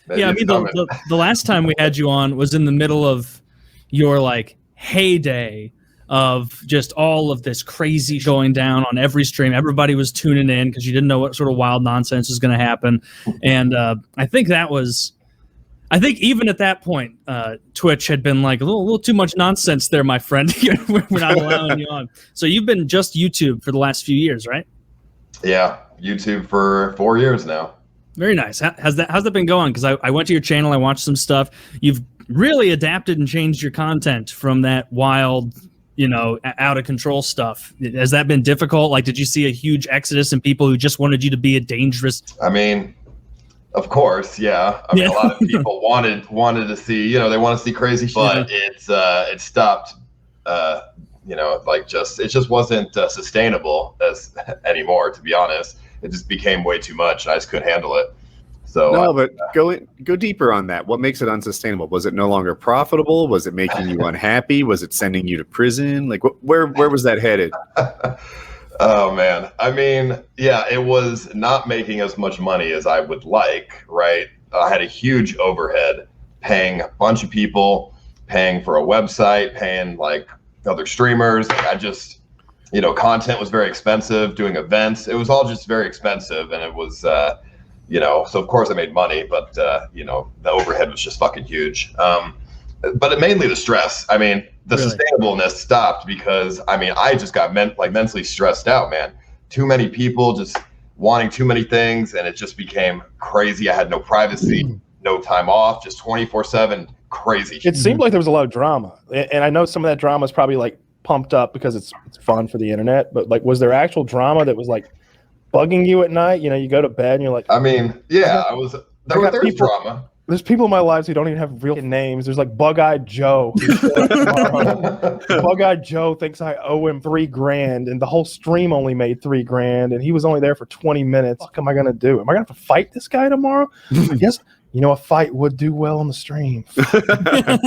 Maybe I mean, the last time we had you on was in the middle of your like heyday of just all of this crazy going down on every stream. Everybody was tuning in because you didn't know what sort of wild nonsense was going to happen. And I think even at that point, Twitch had been like a little too much nonsense there, my friend. We're not allowing you on. So you've been just YouTube for the last few years, right? Yeah, YouTube for 4 years now. Very nice. How's that been going? Because I went to your channel, I watched some stuff. You've really adapted and changed your content from that wild, out of control stuff. Has that been difficult? Like, did you see a huge exodus in people who just wanted you to be a dangerous? I mean, of course, yeah. I mean, a lot of people wanted to see, they want to see crazy shit, but it stopped. It just wasn't sustainable anymore. To be honest, it just became way too much, and I just couldn't handle it. So but go deeper on that. What makes it unsustainable? Was it no longer profitable? Was it making you unhappy? Was it sending you to prison? Like, where was that headed? Oh man, I mean, yeah, it was not making as much money as I would like. Right, I had a huge overhead, paying a bunch of people, paying for a website, paying like other streamers. I just, content was very expensive. Doing events, it was all just very expensive, and it was. So of course I made money, but the overhead was just fucking huge. But mainly the stress. I mean, the sustainableness stopped because I just got mentally stressed out, man. Too many people just wanting too many things, and it just became crazy. I had no privacy, no time off, just 24/7 crazy. It seemed like there was a lot of drama, and I know some of that drama is probably like pumped up because it's fun for the internet. But like, was there actual drama that was like bugging you at night? You go to bed and you're like, there's drama. There's people in my lives who don't even have real names. There's like Bug-Eyed Joe. Bug-Eyed Joe thinks I owe him $3,000, and the whole stream only made $3,000, and he was only there for 20 minutes. What am I gonna do? Am I gonna have to fight this guy tomorrow? I guess a fight would do well on the stream. I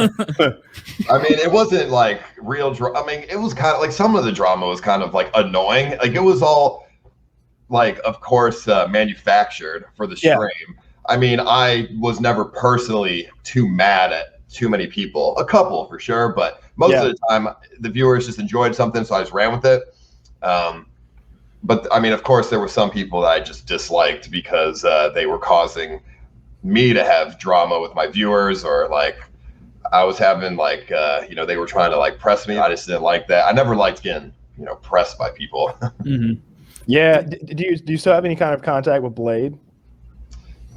mean, it wasn't like real drama. I mean, it was kind of like some of the drama was kind of like annoying. Like it was all like, of course, manufactured for the stream. Yeah. I mean, I was never personally too mad at too many people. A couple for sure, but most of the time the viewers just enjoyed something, so I just ran with it. But I mean, of course, there were some people that I just disliked because they were causing me to have drama with my viewers, or like I was having like, they were trying to like press me. I just didn't like that. I never liked getting, pressed by people. Mm-hmm. Yeah. Do you still have any kind of contact with Blade?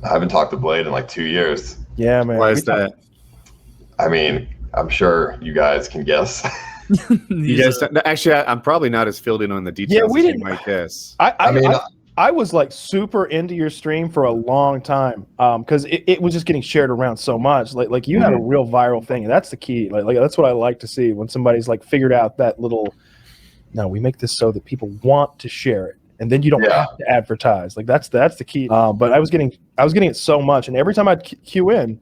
I haven't talked to Blade in like 2 years. Yeah, man. Why is that? I mean, I'm sure you guys can guess. You guys, actually, I'm probably not as filled in on the details as you might guess. I was like super into your stream for a long time because it was just getting shared around so much. Like you had a real viral thing, and that's the key. Like that's what I like to see when somebody's like figured out that little. No, we make this so that people want to share it, and then you don't have to advertise. Like that's the key. But I was getting it so much, and every time I'd queue in,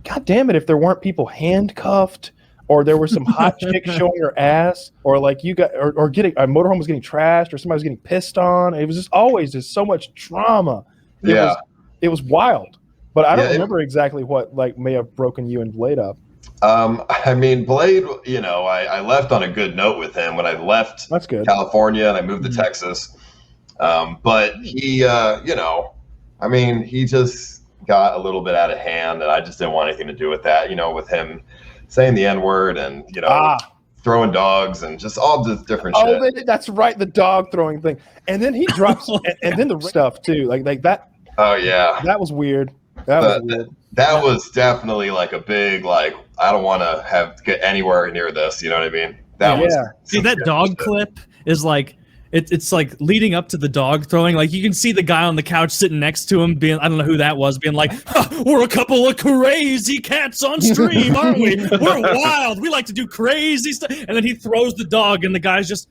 God damn it, if there weren't people handcuffed, or there was some hot chick showing her ass, or like you got, or getting a motorhome was getting trashed, or somebody was getting pissed on. It was just always just so much drama. It was wild. But I don't remember exactly what like may have broken you and Blade up. I mean, Blade, I left on a good note with him when I left California and I moved to Texas. But he, I mean, he just got a little bit out of hand, and I just didn't want anything to do with that, with him saying the N-word and, throwing dogs and just all this different shit. Oh, that's right, the dog throwing thing. And then he drops, and then the stuff too, like that. Oh, yeah. That was weird. That was definitely like a big, like, I don't want to get anywhere near this. You know what I mean? See, that dog clip is like, it's like leading up to the dog throwing. Like you can see the guy on the couch sitting next to him being, I don't know who that was, being like, we're a couple of crazy cats on stream, aren't we? We're wild. We like to do crazy stuff. And then he throws the dog, and the guy's just,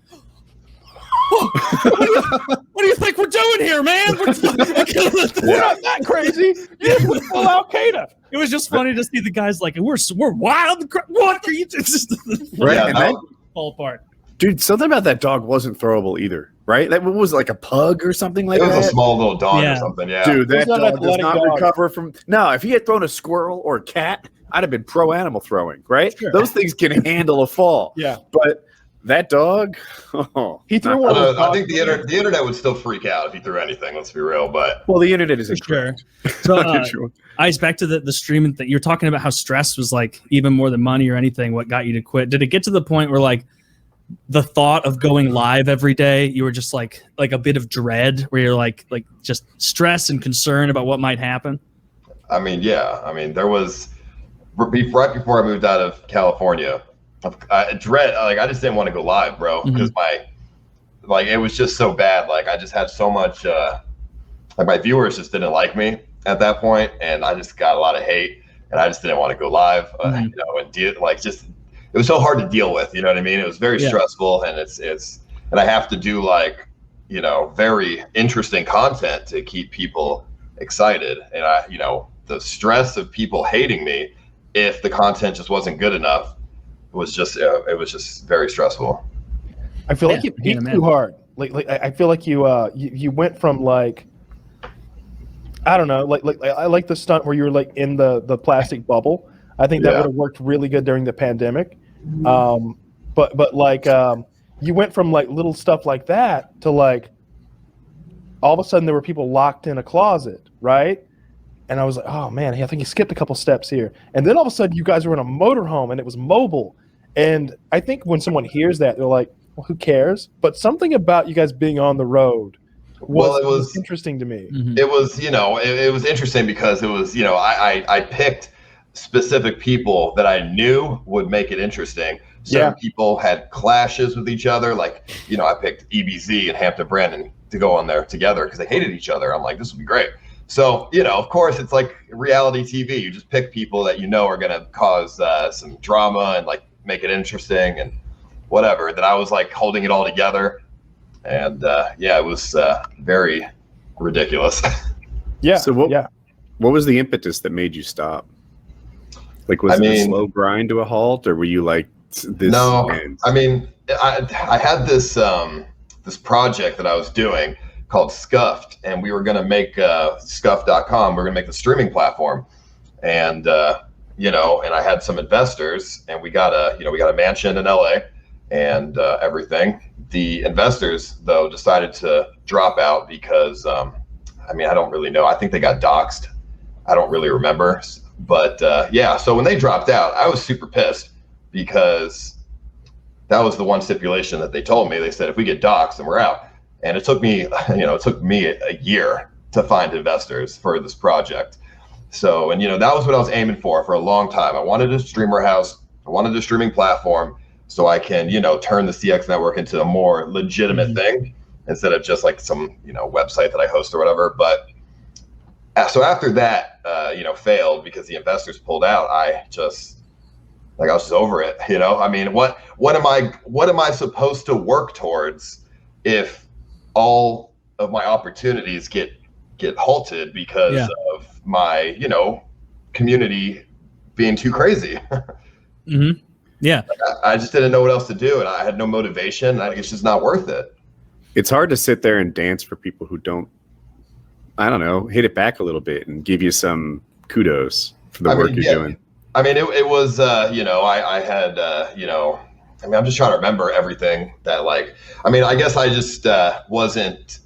what do you think we're doing here, man? We're not that crazy. We're full Al Qaeda. It was just funny to see the guys like, we're wild. What are you? It's just right, and fall apart. Dude, something about that dog wasn't throwable either. right? That was like a pug or something like It was that. a small little dog or Yeah. something. Yeah. Dude, that It was an dog does athletic not dog. recover from. No, if he had thrown a squirrel or a cat, I'd have been pro animal throwing, right? Sure. Those things can handle a fall. Yeah. But that dog, oh, He threw not- one of those I think dogs. the internet would still freak out if he threw anything. Let's be real, but Well, the internet is For sure. incorrect. So, Don't get you- Ice, back to the streaming thing. You're talking about how stress was like even more than money or anything. What got you to quit? Did it get to the point where like the thought of going live every day, you were just like a bit of dread, where you're like just stress and concern about what might happen? I mean, yeah. I mean, there was right before I moved out of California, dread. Like, I just didn't want to go live, bro, because it was just so bad. Like, I just had so much. Like, my viewers just didn't like me at that point, and I just got a lot of hate, and I just didn't want to go live. And it was so hard to deal with. You know what I mean? It was very stressful, and and I have to do like, very interesting content to keep people excited, and the stress of people hating me if the content just wasn't good enough was just it was just very stressful. I feel like you peaked too hard. Like I feel like you went from like, I don't know, like I like the stunt where you were like in the plastic bubble. I think that would have worked really good during the pandemic. But like you went from like little stuff like that to like all of a sudden there were people locked in a closet, right? And I was like, oh man, I think you skipped a couple steps here. And then all of a sudden you guys were in a motorhome and it was mobile. And I think when someone hears that, they're like, well, who cares? But something about you guys being on the road was interesting to me. It was, it was interesting because it was, I picked specific people that I knew would make it interesting. Certain people had clashes with each other. Like, I picked EBZ and Hampton Brandon to go on there together because they hated each other. I'm like, this would be great. So, of course, it's like reality TV. You just pick people that are going to cause some drama and like make it interesting and whatever. That I was like holding it all together. And it was very ridiculous. Yeah. So what was the impetus that made you stop? Like, was it a slow grind to a halt, or were you like, this? No, ends? I mean, I had this this project that I was doing called Scuffed, and we were going to make Scuffed.com. We're going to make the streaming platform, and and I had some investors, and we got a mansion in LA and everything. The investors though decided to drop out because I don't really know. I think they got doxxed. I don't really remember, but so when they dropped out, I was super pissed because that was the one stipulation that they told me. They said, if we get doxxed, then we're out. And it took me, a year to find investors for this project. So, and that was what I was aiming for a long time. I wanted a streamer house. I wanted a streaming platform so I can, turn the CX network into a more legitimate thing instead of just like some, website that I host or whatever. But so after that, failed because the investors pulled out, I was just over it. What am I supposed to work towards if all of my opportunities get halted because of my, community being too crazy? Yeah. I just didn't know what else to do, and I had no motivation. It's just not worth it. It's hard to sit there and dance for people who don't, I don't know, hit it back a little bit and give you some kudos for the work you're doing. I mean, it was, I had, I'm just trying to remember everything that I guess I just wasn't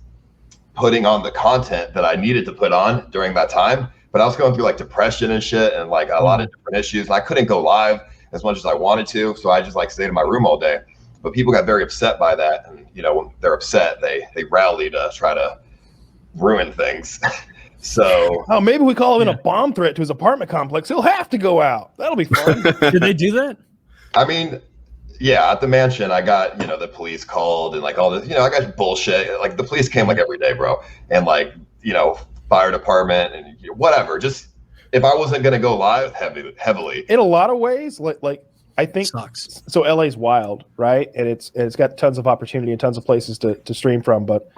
putting on the content that I needed to put on during that time. But I was going through like depression and shit and like a lot of different issues. And I couldn't go live as much as I wanted to. So I just like stayed in my room all day. But people got very upset by that. And, when they're upset, they rally to try to ruin things. So maybe we call him in a bomb threat to his apartment complex. He'll have to go out. That'll be fun. Did they do that? I mean, yeah, at the mansion, I got, the police called and like all this, I got bullshit. Like the police came like every day, bro. And like, fire department and whatever. Just if I wasn't going to go live heavily. In a lot of ways, like I think Sucks. So LA's wild, right? And it's got tons of opportunity and tons of places to stream from. But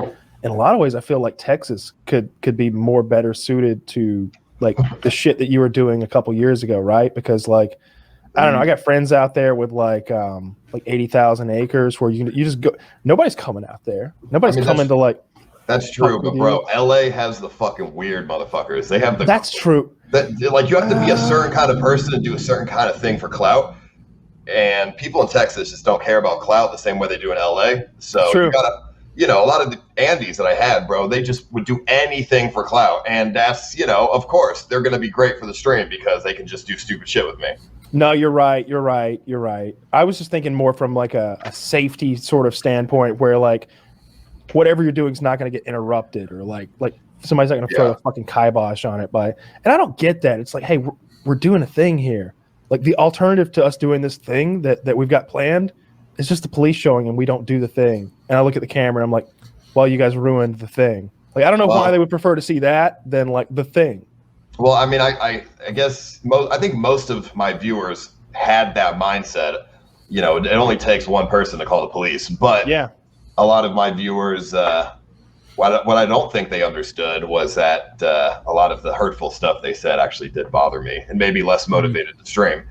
in a lot of ways, I feel like Texas could be more better suited to like the shit that you were doing a couple years ago, right? Because like I don't know. I got friends out there with like 80,000 acres where you just go. Nobody's coming out there. Nobody's coming to like. That's true, but bro, LA has the fucking weird motherfuckers. They have the. That's true. Like you have to be a certain kind of person and do a certain kind of thing for clout, and people in Texas just don't care about clout the same way they do in LA. So True. You gotta, a lot of the Andes that I had, bro, they just would do anything for clout, and that's, of course they're gonna be great for the stream because they can just do stupid shit with me. No, you're right. I was just thinking more from like a safety sort of standpoint where like whatever you're doing is not going to get interrupted or like somebody's not going to throw a fucking kibosh on it and I don't get that. It's like, hey, we're doing a thing here. Like the alternative to us doing this thing that we've got planned is just the police showing and we don't do the thing. And I look at the camera and I'm like, well, you guys ruined the thing. Like, I don't know why they would prefer to see that than like the thing. Well, I mean, I guess I think most of my viewers had that mindset. It only takes one person to call the police, but yeah. A lot of my viewers, what I don't think they understood was that a lot of the hurtful stuff they said actually did bother me and made me less motivated to stream,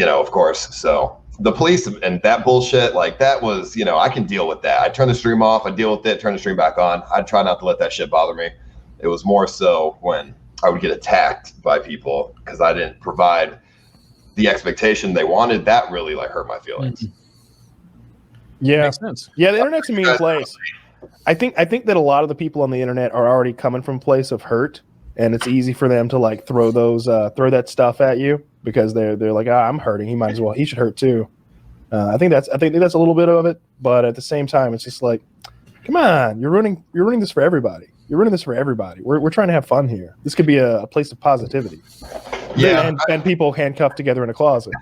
of course. So the police and that bullshit, like that was, I can deal with that. I turn the stream off, I deal with it, turn the stream back on. I try not to let that shit bother me. It was more so when I would get attacked by people because I didn't provide the expectation they wanted. That really like hurt my feelings. Mm-hmm. Yeah. Makes sense. Yeah, the internet's a mean place. I think that a lot of the people on the internet are already coming from a place of hurt, and it's easy for them to like throw that stuff at you because they're like, I'm hurting. He should hurt too. I think that's a little bit of it, but at the same time, it's just like, come on, you're ruining this for everybody. You're ruining this for everybody. We're trying to have fun here. This could be a place of positivity. Yeah, and people handcuffed together in a closet.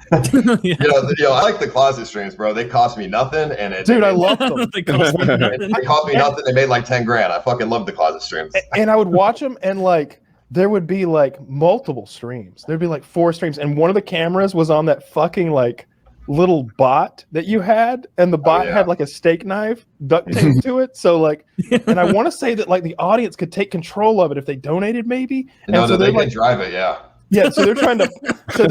Yeah. I like the closet streams, bro. They cost me nothing, and I love them. They cost me nothing. They cost me nothing. They made like $10,000. I fucking love the closet streams. And I would watch them, and like there would be like multiple streams. There'd be like 4 streams, and one of the cameras was on that fucking like little bot that you had, and the bot had like a steak knife duct taped to it. So like, and I want to say that like the audience could take control of it if they donated, maybe. No, so they can drive it. Yeah. Yeah, so they're trying to. So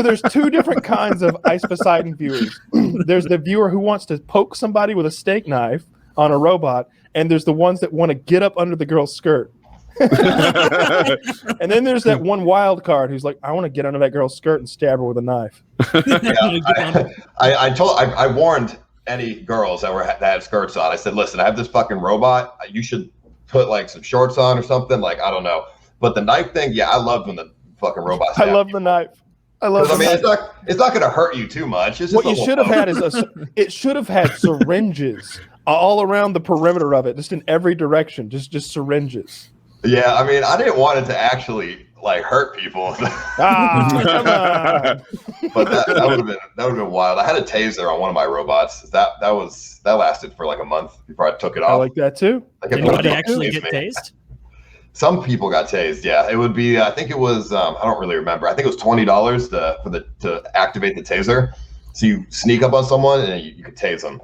there's 2 different kinds of Ice Poseidon viewers. There's the viewer who wants to poke somebody with a steak knife on a robot, and there's the ones that want to get up under the girl's skirt. And then there's that one wild card who's like, I want to get under that girl's skirt and stab her with a knife. I warned any girls that had skirts on. I said, listen, I have this fucking robot. You should put like some shorts on or something. Like, I don't know. But the knife thing, yeah, I love when the fucking robot. I love the knife. It's not going to hurt you too much. It's just what you should have had is it should have had syringes all around the perimeter of it, just in every direction, just syringes. Yeah, I mean, I didn't want it to actually like hurt people. Come on. But that would have been wild. I had a taser on one of my robots. That lasted for like a month before I took it off. I like that too. Like anybody actually get tased? Some people got tased. Yeah, it would be. I think it was. I don't really remember. I think it was $20 to activate the taser. So you sneak up on someone and you could tase them.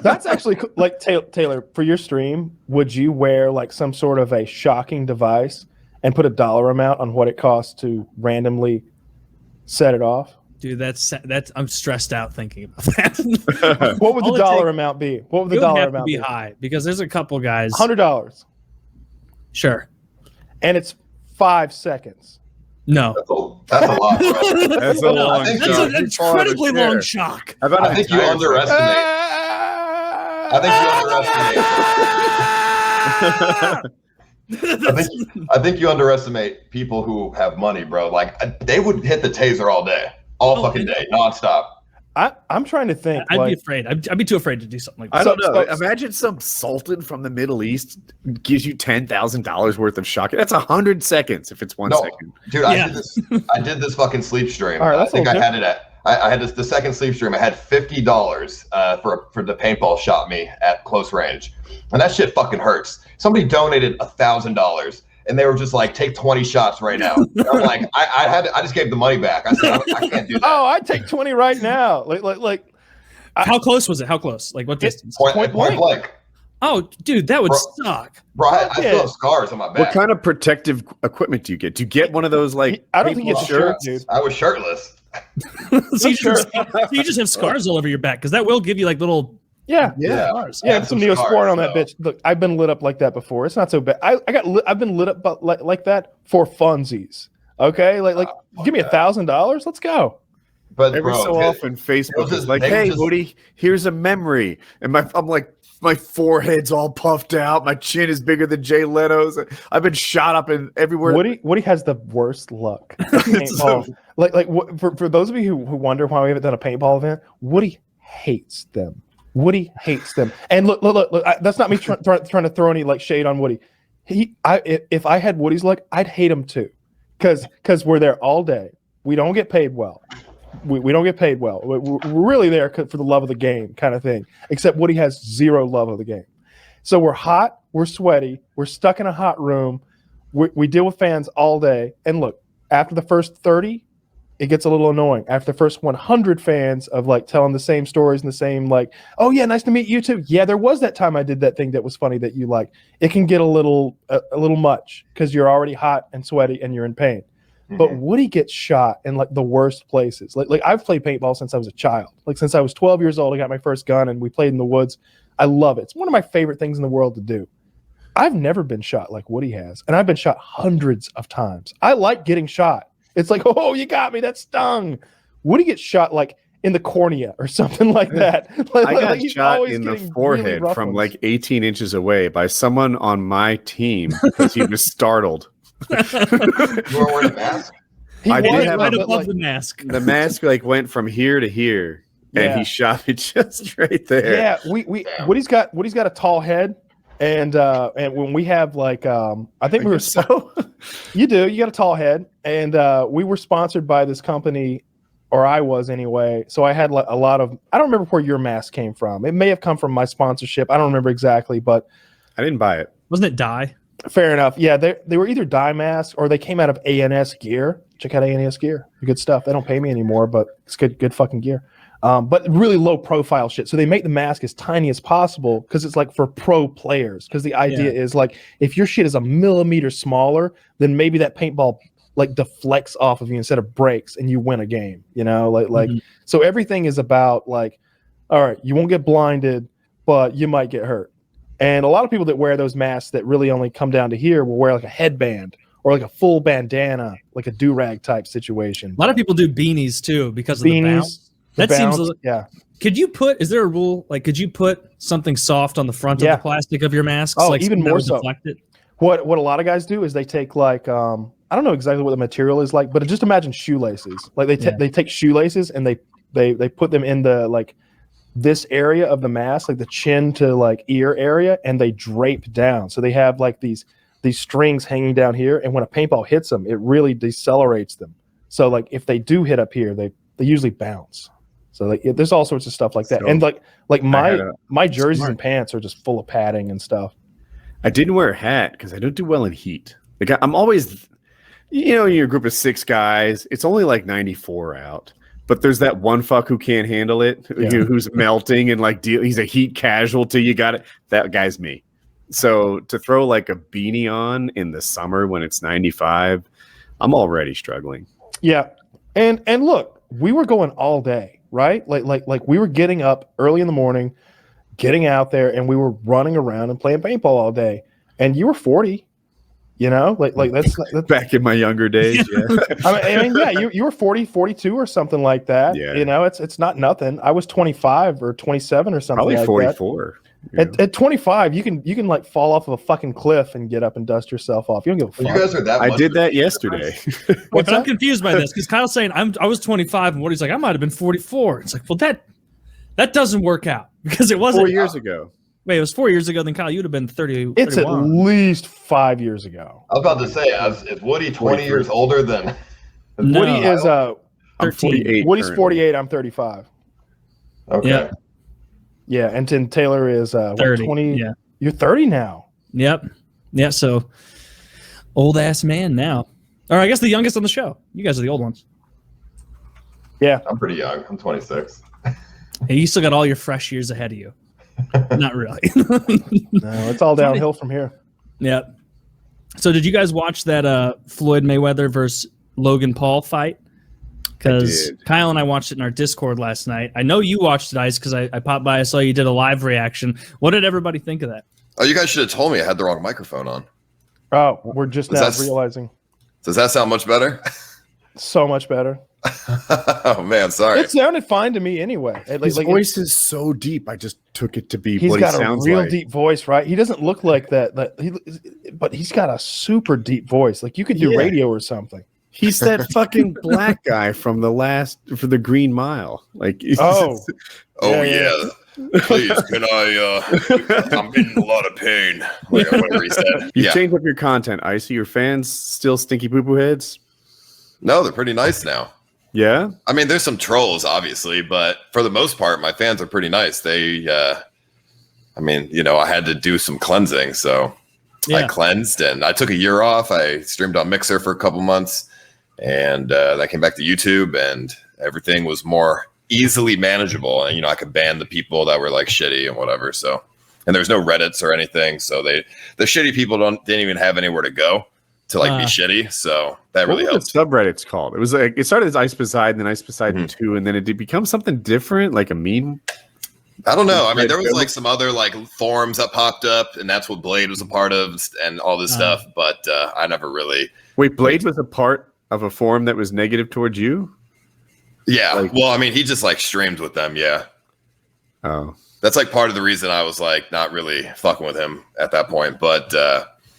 That's actually like Taylor, for your stream. Would you wear like some sort of a shocking device and put a dollar amount on what it costs to randomly set it off? Dude, that's I'm stressed out thinking about that. What would the dollar amount be? What would the dollar amount be? High because there's a couple guys. $100. Sure. And it's 5 seconds. No. That's a lot, bro. That's a long That's an incredibly long shock. I think you underestimate. I think you underestimate people who have money, bro. Like they would hit the taser all day, fucking day, nonstop. I'm trying to think. I'd be afraid. I'd be too afraid to do something like that. I don't know. Imagine some sultan from the Middle East gives you $10,000 worth of shock. That's 100 seconds if it's 1 second. Dude, I did this fucking sleep stream. All right, I think I had it at. I had the second sleep stream. I had $50 for the paintball shot me at close range, and that shit fucking hurts. Somebody donated $1,000. And they were just like, take 20 shots right now. I'm like, I just gave the money back. I said, I can't do that. Oh, I'd take 20 right now. Like how close was it? How close? Like what distance? Point blank. Oh, dude, that would Bro. suck. Bro, I still have scars on my back. What kind of protective equipment do you get? Do you get one of those like I don't think paintball it's a shirt, shirts? dude. I was shirtless. So you just have scars all over your back because that will give you like little Yeah. Yeah. scars. Yeah, I have some some Neosporin scars, on that so. bitch. Look, I've been lit up like that before. It's not so bad. I've been lit up like that for funsies. Okay, like give me $1,000. Let's go. But Every bro, so often, Facebook is like, they "Hey, just- Woody, here's a memory," and I'm like, my forehead's all puffed out, my chin is bigger than Jay Leno's. I've been shot up in everywhere. Woody has the worst luck. Paintball. For those of you who wonder why we haven't done a paintball event, Woody hates them. Woody hates them. And look, that's not me trying to throw any like shade on Woody. If I had Woody's luck, I'd hate him too, because we're there all day. We don't get paid well. We don't get paid well. We're really there for the love of the game kind of thing, except Woody has zero love of the game. So we're hot, we're sweaty, we're stuck in a hot room. We deal with fans all day. And look, after the first 30, it gets a little annoying. After the first 100 fans of like telling the same stories and the same like, oh yeah, nice to meet you too. Yeah, there was that time I did that thing that was funny that you like. It can get a little much because you're already hot and sweaty and you're in pain. But Woody gets shot in like the worst places. Like I've played paintball since I was a child. Like since I was 12 years old, I got my first gun and we played in the woods. I love it. It's one of my favorite things in the world to do. I've never been shot like Woody has, and I've been shot hundreds of times. I like getting shot. It's like, oh, you got me. That stung. Woody gets shot like in the cornea or something like that. I got shot in the forehead really from like 18 inches away by someone on my team because he was startled. You weren't wearing a mask? I did have right a, above the mask. the mask like went from here to here, and he shot me just right there. Yeah, Woody's got a tall head, and when we have like I think we were so. you got a tall head, and we were sponsored by this company, or I was anyway. So I had like a lot of, I don't remember where your mask came from. It may have come from my sponsorship. I don't remember exactly, but I didn't buy it. Wasn't it dye? fair enough. Yeah, they were either dye masks or they came out of ANS gear. Check out ANS gear. Good stuff. They don't pay me anymore, but it's good fucking gear. But really low profile shit. So they make the mask as tiny as possible because it's like for pro players. Because the idea is like if your shit is a millimeter smaller, then maybe that paintball like deflects off of you instead of breaks, and you win a game. You know, like so everything is about like, all right, you won't get blinded, but you might get hurt. And a lot of people that wear those masks that really only come down to here will wear like a headband or like a full bandana, like a do-rag type situation. A lot of people do beanies too because of the bounce. That seems Could you put? Is there a rule? Like, could you put something soft on the front of the plastic of your masks? Oh, like even more so. Deflect it? What a lot of guys do is they take like I don't know exactly what the material is like, but just imagine shoelaces. Like they take shoelaces and they put them in the like this area of the mask, like the chin to like ear area, and they drape down. So they have like these strings hanging down here, and when a paintball hits them, it really decelerates them. So like if they do hit up here, they usually bounce. So like there's all sorts of stuff like that. So, and like my jerseys and pants are just full of padding and stuff. I didn't wear a hat because I don't do well in heat. Like I'm always, you're a group of 6 guys. It's only like 94 out. But there's that one fuck who can't handle it, who's melting and like he's a heat casualty. You got it. That guy's me. So to throw like a beanie on in the summer when it's 95, I'm already struggling. Yeah, and look, we were going all day, right? Like we were getting up early in the morning, getting out there, and we were running around and playing paintball all day. And you were 40. Like that's back in my younger days. Yeah, I mean, yeah, you were 40, 42 or something like that. Yeah, it's not nothing. I was 25 or 27 or something. Probably like 44. That. At 25, you can like fall off of a fucking cliff and get up and dust yourself off. You don't give a fuck. You guys are that. I did that yesterday. But I'm confused by this because Kyle's saying I was 25 and Woody's like I might have been 44. It's like, well, that doesn't work out because it wasn't 4 years ago. Wait, it was 4 years ago. Then Kyle, you'd have been 30. It's 31. at least 5 years ago. I was about to say, is Woody 20 years older than? No. Woody is I'm 48. Woody's currently. 48. I'm 35. Okay. Yep. Yeah, and then Taylor is 30. 20. Yeah. You're 30 now. Yep. Yeah. So old ass man now. Or I guess the youngest on the show. You guys are the old ones. Yeah. I'm pretty young. I'm 26. Hey, you still got all your fresh years ahead of you. Not really. No, it's all downhill from here. Yeah. So did you guys watch that Floyd Mayweather versus Logan Paul fight? Because Kyle and I watched it in our Discord last night. I know you watched it, Ice, because I popped by. I saw you did a live reaction. What did everybody think of that? Oh, you guys should have told me I had the wrong microphone on. Oh, we're just now realizing. Does that sound much better? So much better. Oh man, sorry. It sounded fine to me anyway. His voice is so deep. I just took it to be he's what got he a sounds real like. deep voice, right? He doesn't look like that. But he's got a super deep voice. Like you could do radio or something. He's that fucking black guy from the Green Mile. Like, oh yeah. Please, can I'm in a lot of pain. Like, whatever he said. You changed up your content. I see your fans still stinky poo poo heads. No, they're pretty nice now. Yeah. I mean, there's some trolls, obviously, but for the most part, my fans are pretty nice. They, I mean, I had to do some cleansing, so I cleansed and I took a year off. I streamed on Mixer for a couple months, and I came back to YouTube, and everything was more easily manageable. And I could ban the people that were like shitty and whatever. So, and there's no Reddits or anything, so the shitty people didn't even have anywhere to go to like be shitty, so that really helped. What were the subreddits called? It was like it started as Ice Poseidon, then Ice Poseidon 2, and then it did become something different, like a meme. I don't know. I mean, there was like some other like forums that popped up, and that's what Blade was a part of, and all this stuff. But I never really. Wait, Blade was a part of a forum that was negative towards you? Yeah. Well, I mean, he just like streamed with them. Yeah. Oh. That's like part of the reason I was like not really fucking with him at that point. But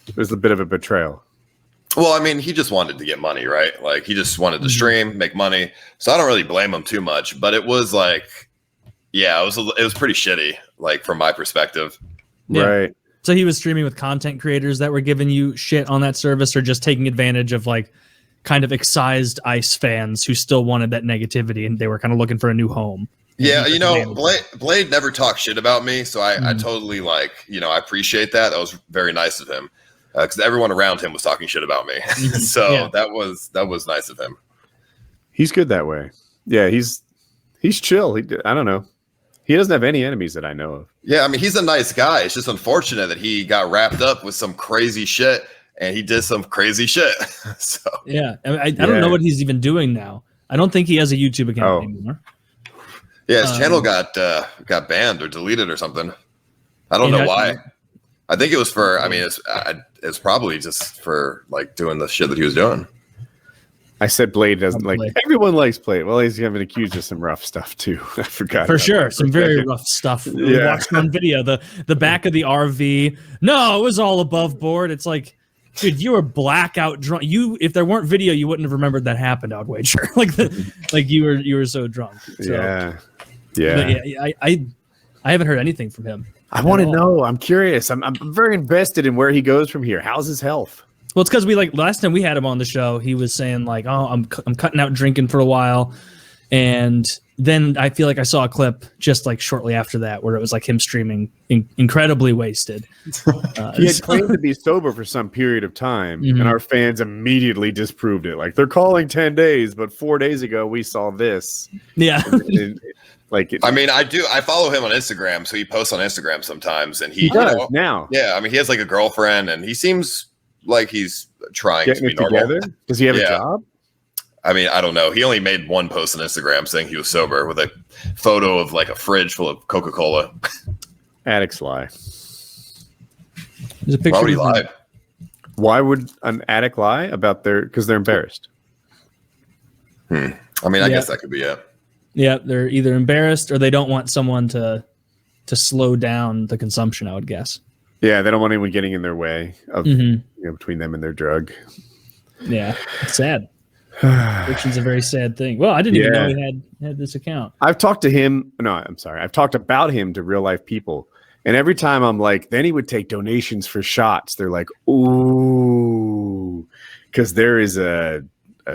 it was a bit of a betrayal. Well, I mean, he just wanted to get money, right? Like he just wanted to stream, make money. So I don't really blame him too much. But it was like, yeah, it was pretty shitty, like from my perspective. Yeah. Right. So he was streaming with content creators that were giving you shit on that service, or just taking advantage of like kind of excised Ice fans who still wanted that negativity and they were kind of looking for a new home. Yeah, Blade never talked shit about me, so I totally like, I appreciate that. That was very nice of him. Because everyone around him was talking shit about me, so that was nice of him. He's good that way. Yeah, he's chill. I don't know. He doesn't have any enemies that I know of. Yeah, I mean, he's a nice guy. It's just unfortunate that he got wrapped up with some crazy shit, and he did some crazy shit. So yeah, I don't know what he's even doing now. I don't think he has a YouTube account anymore. Yeah, his channel got banned or deleted or something. I don't know why. I think it was for. I mean, it's probably just for like doing the shit that he was doing. I said Blade doesn't like. Everyone likes Blade. Well, he's been accused of some rough stuff too. I forgot. For sure, some very rough stuff. Yeah. We watched on video the back of the RV. No, it was all above board. It's like, dude, you were blackout drunk. If there weren't video, you wouldn't have remembered that happened. I would wager. like you were so drunk. So, yeah. I haven't heard anything from him. I want to know. I'm curious. I'm very invested in where he goes from here. How's his health? Well, it's because last time we had him on the show, he was saying like, "Oh, I'm cutting out drinking for a while," and then I feel like I saw a clip just like shortly after that where it was like him streaming incredibly wasted. He had claimed to be sober for some period of time, and our fans immediately disproved it. Like they're calling 10 days, but 4 days ago we saw this. Yeah. I mean, I follow him on Instagram, so he posts on Instagram sometimes, and he does now. Yeah, I mean, he has like a girlfriend, and he seems like he's trying to be normal. Together? Does he have a job? I mean, I don't know. He only made one post on Instagram saying he was sober with a photo of like a fridge full of Coca-Cola. Addicts lie. There's a picture. Why would he lie? Why would an addict lie about because they're embarrassed? I mean, I guess that could be it. Yeah, they're either embarrassed or they don't want someone to slow down the consumption, I would guess. Yeah, they don't want anyone getting in their way of between them and their drug. Yeah, it's sad. Addiction's a very sad thing. Well, I didn't even know he had this account. I've talked to him. No, I'm sorry. I've talked about him to real life people. And every time I'm like, then he would take donations for shots. They're like, ooh, because there is a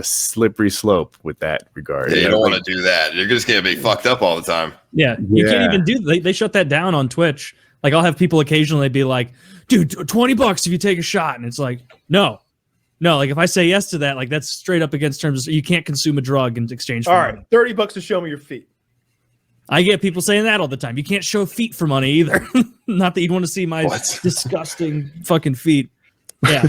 slippery slope with that regard. Yeah, you don't want to do that. You're just going to be fucked up all the time. Yeah, you can't even do. They shut that down on Twitch. Like I'll have people occasionally be like, dude, $20 if you take a shot. And it's like, no, like if I say yes to that, like that's straight up against terms. You can't consume a drug in exchange for all right, $30 to show me your feet. I get people saying that all the time. You can't show feet for money either. Not that you'd want to see my disgusting fucking feet. Yeah.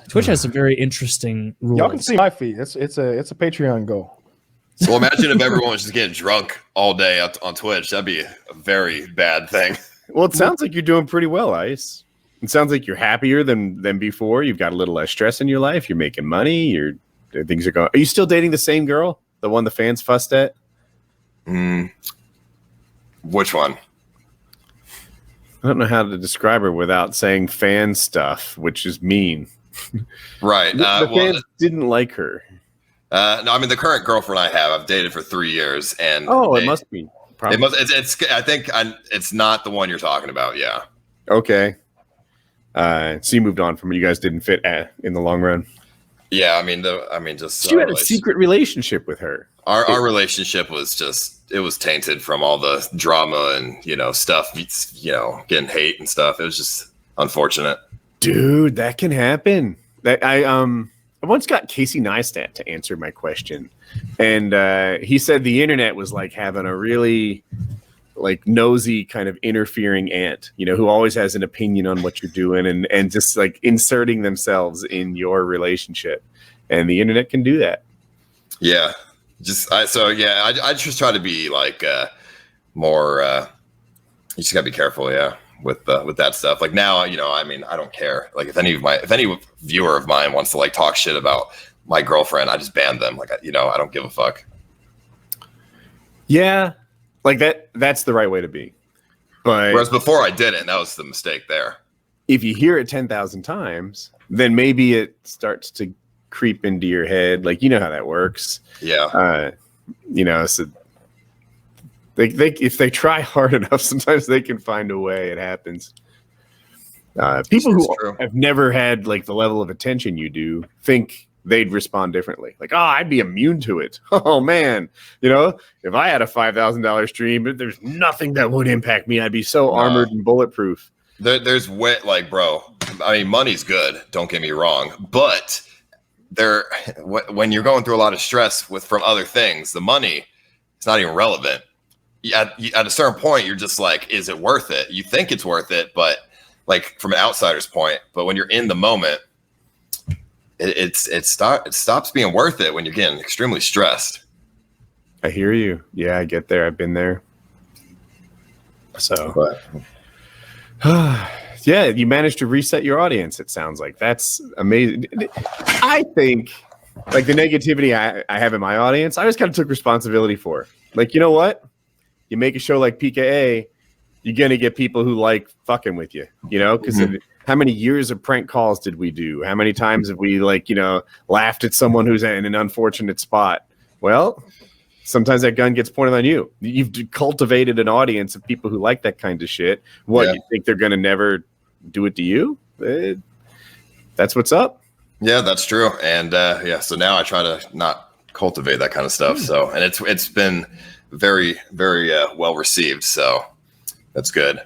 Twitch has some very interesting rules. Y'all can see my feet. It's a Patreon goal. So imagine if everyone was just getting drunk all day on Twitch. That'd be a very bad thing. Well, it sounds like you're doing pretty well, Ice. It sounds like you're happier than before. You've got a little less stress in your life. You're making money. Things are going. Are you still dating the same girl? The one the fans fussed at? Which one? I don't know how to describe her without saying fan stuff, which is mean. Right. The fans didn't like her. No, I mean the current girlfriend I have, I've dated for 3 years, and it must be. Probably. It must. It's. I think it's not the one you're talking about. Yeah. Okay. So you moved on from it. You guys didn't fit in the long run. Yeah. I mean, just. You had a secret relationship with her. Our relationship was it was tainted from all the drama and stuff, getting hate and stuff. It was just unfortunate. Dude, that can happen. I once got Casey Neistat to answer my question, and he said the internet was like having a really like nosy kind of interfering aunt, who always has an opinion on what you're doing and just like inserting themselves in your relationship, and the internet can do that. Yeah. I just try to be like more. You just gotta be careful, with that stuff. Like now, I don't care. Like if any viewer of mine wants to like talk shit about my girlfriend, I just ban them. Like I don't give a fuck. Yeah, like that's the right way to be. But whereas before I didn't, that was the mistake there. If you hear it 10,000 times, then maybe it starts to creep into your head. Like, you know how that works. Yeah. So they if they try hard enough, sometimes they can find a way. It happens. People who have never had like the level of attention you do think they'd respond differently. Like, I'd be immune to it. Oh man, if I had a $5,000 stream, there's nothing that would impact me. I'd be so armored and bulletproof. There's way like, bro. I mean, money's good. Don't get me wrong, but when you're going through a lot of stress from other things, the money, it's not even relevant. At a certain point, you're just like, is it worth it? You think it's worth it, but like from an outsider's point. But when you're in the moment, it stops being worth it when you're getting extremely stressed. I hear you. Yeah, I get there. I've been there. So, yeah, you managed to reset your audience. It sounds like that's amazing. I think like the negativity I have in my audience, I just kind of took responsibility for. Like, you know what? You make a show like PKA, you're going to get people who like fucking with you, because how many years of prank calls did we do? How many times have we laughed at someone who's in an unfortunate spot? Well, sometimes that gun gets pointed on you. You've cultivated an audience of people who like that kind of shit. You think they're going to never do it to you? That's what's up. Yeah, that's true. And so now I try to not cultivate that kind of stuff. So, and it's been very, very well received. So that's good.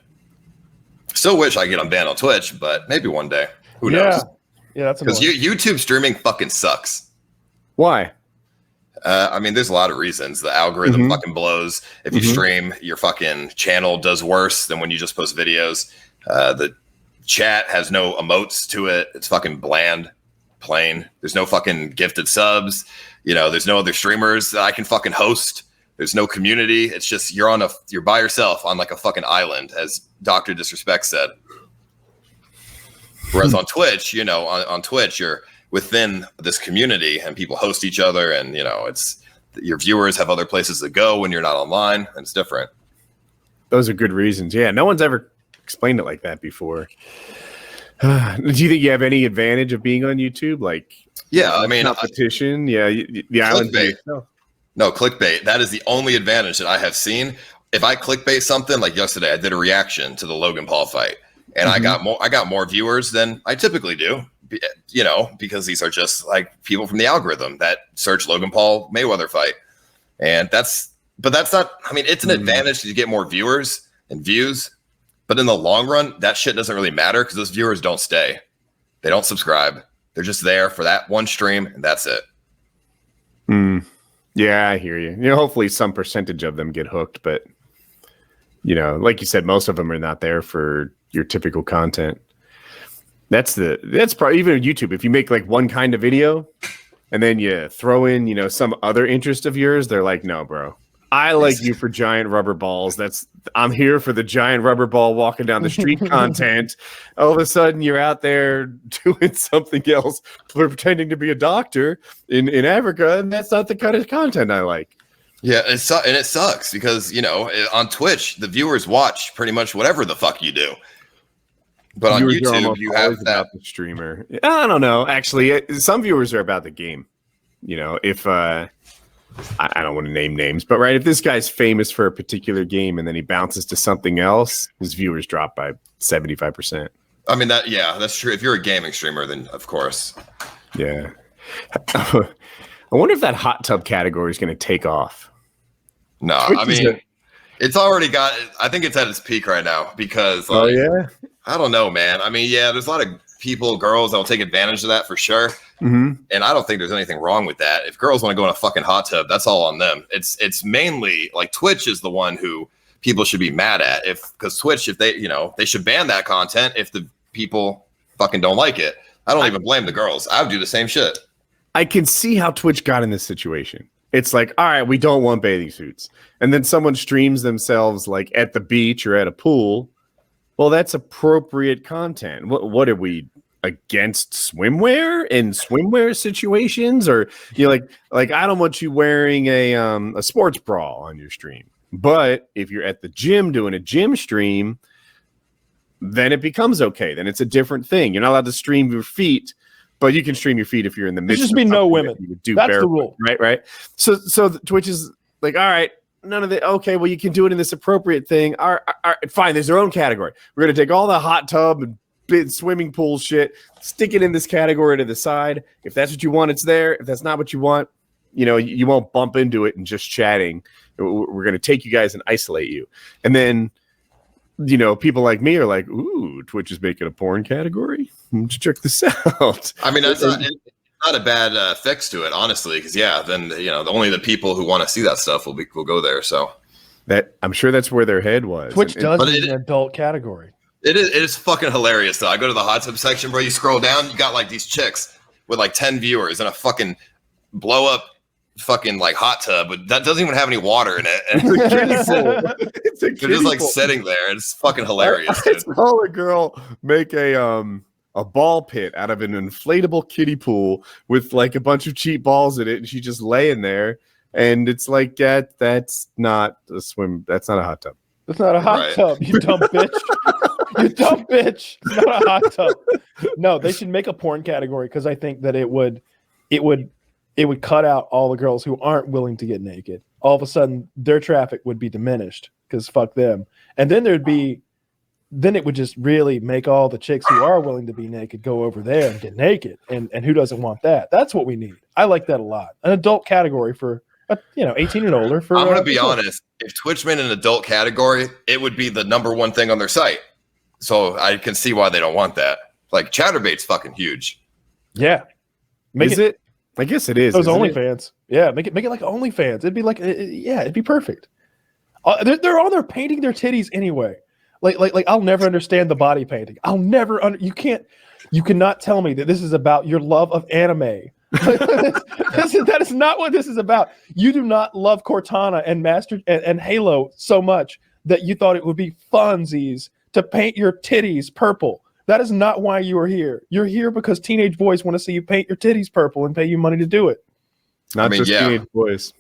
Still wish I could get unbanned on Twitch, but maybe one day. Who knows? Yeah, that's because YouTube streaming fucking sucks. Why? I mean, there's a lot of reasons. The algorithm fucking blows. If you stream, your fucking channel does worse than when you just post videos. The chat has no emotes to it. It's fucking bland, plain. There's no fucking gifted subs. There's no other streamers that I can fucking host. There's no community. It's just you're by yourself on like a fucking island, as Dr. Disrespect said. Whereas on Twitch, on Twitch, you're within this community and people host each other, and it's your viewers have other places to go when you're not online, and it's different. Those are good reasons. Yeah, no one's ever explained it like that before. Do you think you have any advantage of being on YouTube? Like, yeah, I mean, competition. The island. No, clickbait. That is the only advantage that I have seen. If I clickbait something, like yesterday, I did a reaction to the Logan Paul fight, and I got more viewers than I typically do. Because these are just like people from the algorithm that search Logan Paul Mayweather fight, and that's not. I mean, it's an advantage to get more viewers and views, but in the long run, that shit doesn't really matter because those viewers don't stay. They don't subscribe. They're just there for that one stream, and that's it. Yeah, I hear you. You know, hopefully some percentage of them get hooked, but you know, like you said, most of them are not there for your typical content. That's probably even YouTube. If you make like one kind of video and then you throw in, you know, some other interest of yours, they're like, no, bro. I like you for giant rubber balls. I'm here for the giant rubber ball walking down the street content. All of a sudden, you're out there doing something else, pretending to be a doctor in Africa, and that's not the kind of content I like. Yeah, and it sucks because, you know, on Twitch, the viewers watch pretty much whatever the fuck you do. But on YouTube, you have that. About the streamer. I don't know. Actually, some viewers are about the game. You know, if I don't want to name names, but right, if this guy's famous for a particular game and then he bounces to something else, his viewers drop by 75%. I mean, that's true. If you're a gaming streamer, then of course. Yeah. I wonder if that hot tub category is going to take off. No, I mean, it's already got, I think it's at its peak right now because, like, I don't know, man. I mean, yeah, there's a lot of people, girls that will take advantage of that for sure. Mm-hmm. And I don't think there's anything wrong with that. If girls want to go in a fucking hot tub, that's all on them. It's mainly like Twitch is the one who people should be mad at because Twitch, if they, you know, they should ban that content if the people fucking don't like it. I don't even blame the girls. I would do the same shit. I can see how Twitch got in this situation. It's like, all right, we don't want bathing suits. And then someone streams themselves like at the beach or at a pool. Well, that's appropriate content. What are we against swimwear in swimwear situations? Or you know, like I don't want you wearing a sports bra on your stream. But if you're at the gym doing a gym stream, then it becomes okay. Then it's a different thing. You're not allowed to stream your feet, but you can stream your feet if you're in the midst. There's just be no women. That's the rule, right? So Twitch is like, all right, none of the okay. Well, you can do it in this appropriate thing. All right, fine. There's their own category. We're gonna take all the hot tub and swimming pool shit, stick it in this category to the side. If that's what you want, it's there. If that's not what you want, you know, you won't bump into it and just chatting. We're gonna take you guys and isolate you, and then. You know, people like me are like, ooh, Twitch is making a porn category. Let's check this out. I mean, that's not a bad fix to it, honestly, because, yeah, then, you know, only the people who want to see that stuff will go there. So that I'm sure that's where their head was. Twitch does need an adult category. It is fucking hilarious, though. I go to the hot tub section, bro. You scroll down, you got like these chicks with like 10 viewers and a fucking blow up fucking like hot tub, but that doesn't even have any water in it. And they're just like sitting there. It's fucking hilarious. I saw a girl make a ball pit out of an inflatable kiddie pool with like a bunch of cheap balls in it, and she just laying there. And it's like that's not a swim. That's not a hot tub. It's not a hot tub. You dumb bitch. You dumb bitch. It's not a hot tub. No, they should make a porn category because I think that it would cut out all the girls who aren't willing to get naked. All of a sudden, their traffic would be diminished because fuck them. And then it would just really make all the chicks who are willing to be naked go over there and get naked. And who doesn't want that? That's what we need. I like that a lot. An adult category for 18 and older. I'm going to be honest. If Twitch made an adult category, it would be the number one thing on their site. So I can see why they don't want that. Like Chatterbait's fucking huge. Yeah. Is it? I guess it is. Those OnlyFans. Yeah, make it like OnlyFans. It'd be like, it'd be perfect. They're on there painting their titties anyway. Like I'll never understand the body painting. You cannot tell me that this is about your love of anime. That is not what this is about. You do not love Cortana and Halo so much that you thought it would be funsies to paint your titties purple. That is not why you are here. You're here because teenage boys want to see you paint your titties purple and pay you money to do it. Teenage boys.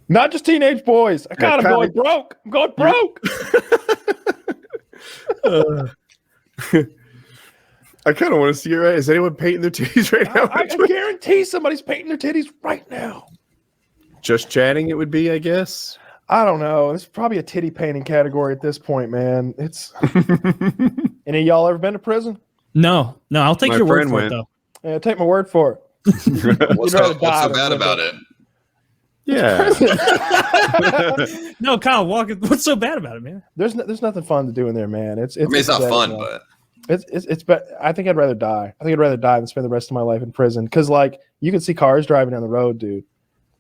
Not just teenage boys. I'm going broke. I'm going broke. I kind of want to see it. Right? Is anyone painting their titties right now? I guarantee somebody's painting their titties right now. Just chatting, it would be, I guess. I don't know. It's probably a titty painting category at this point, man. It's any of y'all ever been to prison? No. I'll take your word for it, though. Yeah, take my word for it. What's so bad about it? Yeah. No, Kyle, what's so bad about it, man? There's nothing fun to do in there, man. It's not fun, but it's. I think I'd rather die. I think I'd rather die than spend the rest of my life in prison. Because like you can see cars driving down the road, dude.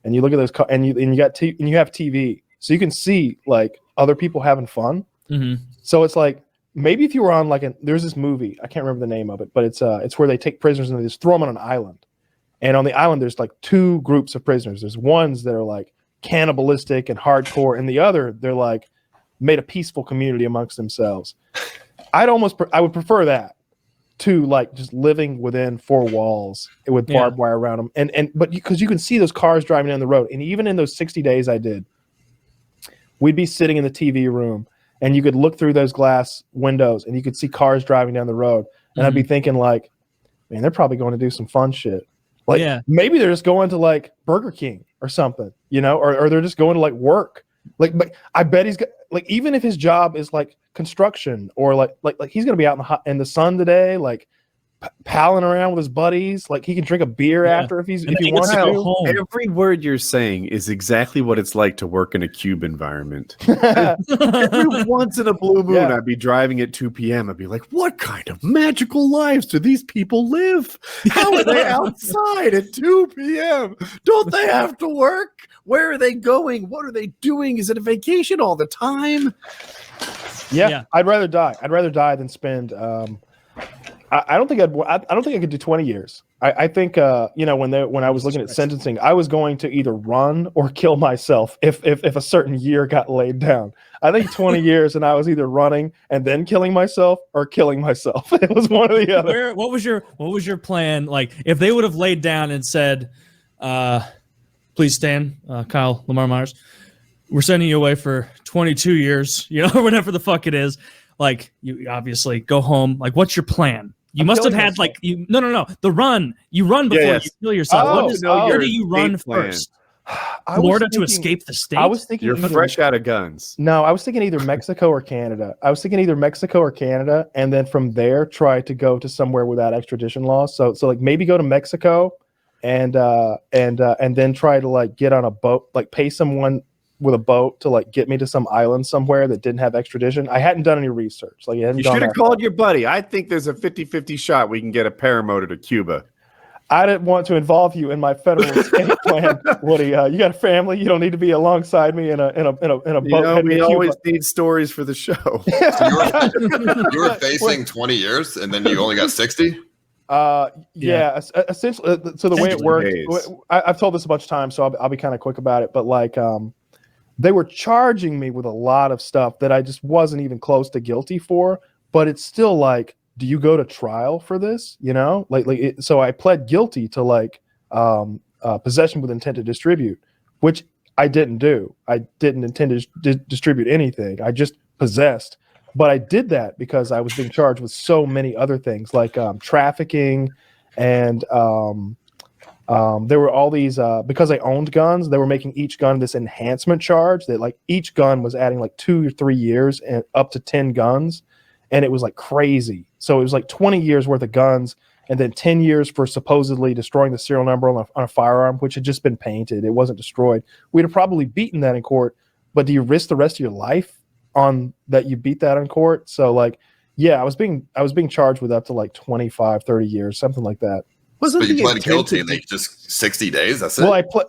and you look at those and you have TV, so you can see like other people having fun. Mm-hmm. So it's like maybe if you were on like there's this movie, I can't remember the name of it, but it's where they take prisoners and they just throw them on an island, and on the island there's like two groups of prisoners. There's ones that are like cannibalistic and hardcore, and the other they're like made a peaceful community amongst themselves. I would prefer that to like just living within four walls with barbed wire around them, but because you can see those cars driving down the road, and even in those 60 days I did, we'd be sitting in the TV room, and you could look through those glass windows, and you could see cars driving down the road, and I'd be thinking like, man, they're probably going to do some fun shit. Like maybe they're just going to like Burger King or something, you know, or they're just going to like work. Like, but I bet he's got like, even if his job is like construction or like he's gonna be out in the sun today, like palling around with his buddies. Like he can drink a beer after if he wants to. Every word you're saying is exactly what it's like to work in a cube environment. Every once in a blue moon, I'd be driving at 2 p.m. I'd be like, what kind of magical lives do these people live? How are they outside at 2 p.m.? Don't they have to work? Where are they going? What are they doing? Is it a vacation all the time? Yeah. I'd rather die. I'd rather die than spend. I don't think I could do 20 years. I think you know, when I was looking at sentencing, I was going to either run or kill myself if a certain year got laid down. I think 20 years, and I was either running and then killing myself or killing myself. It was one or the other. What was your plan? Like if they would have laid down and said, "Please stand, Kyle Lamar Myers. We're sending you away for 22 years," you know, or whatever the fuck it is. Like you obviously go home. Like, what's your plan? You must have had like no. The run. You run before you kill yourself. Where do you run first? Florida to escape the state? I was thinking you're fresh out of guns. No, I was thinking either Mexico or Canada. And then from there try to go to somewhere without extradition laws. So like maybe go to Mexico and then try to like get on a boat, like pay someone with a boat to like get me to some island somewhere that didn't have extradition. I hadn't done any research. Like you should have called your buddy. I think there's a 50-50 shot we can get a paramotor to Cuba. I didn't want to involve you in my federal escape plan, Woody. You got a family. You don't need to be alongside me in a boat. You know, we always need stories for the show. So you were facing 20 years, and then you only got 60. Essentially. So the way it worked, I've told this a bunch of times, so I'll be kind of quick about it. But like, they were charging me with a lot of stuff that I just wasn't even close to guilty for. But it's still like, do you go to trial for this? You know, so I pled guilty to like possession with intent to distribute, which I didn't do. I didn't intend to distribute anything. I just possessed. But I did that because I was being charged with so many other things like trafficking and there were all these because I owned guns, they were making each gun this enhancement charge that like each gun was adding like 2 or 3 years and up to 10 guns. And it was like crazy. So it was like 20 years worth of guns and then 10 years for supposedly destroying the serial number on a firearm, which had just been painted. It wasn't destroyed. We'd have probably beaten that in court, but do you risk the rest of your life on that you beat that in court? So like, yeah, I was being charged with up to like 25, 30 years, something like that. But you pled guilty and they just 60 days. That's it.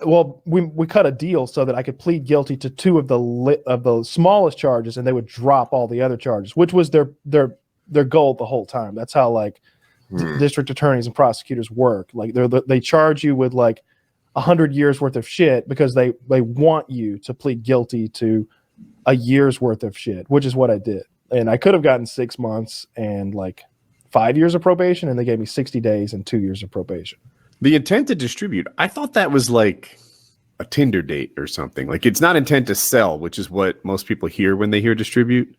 Well, we cut a deal so that I could plead guilty to 2 of the smallest charges, and they would drop all the other charges, which was their goal the whole time. That's how like district attorneys and prosecutors work. Like they charge you with like 100 years worth of shit because they want you to plead guilty to a year's worth of shit, which is what I did. And I could have gotten 6 months and like 5 years of probation, and they gave me 60 days and 2 years of probation. The intent to distribute, I thought that was like a Tinder date or something. Like it's not intent to sell, which is what most people hear when they hear distribute.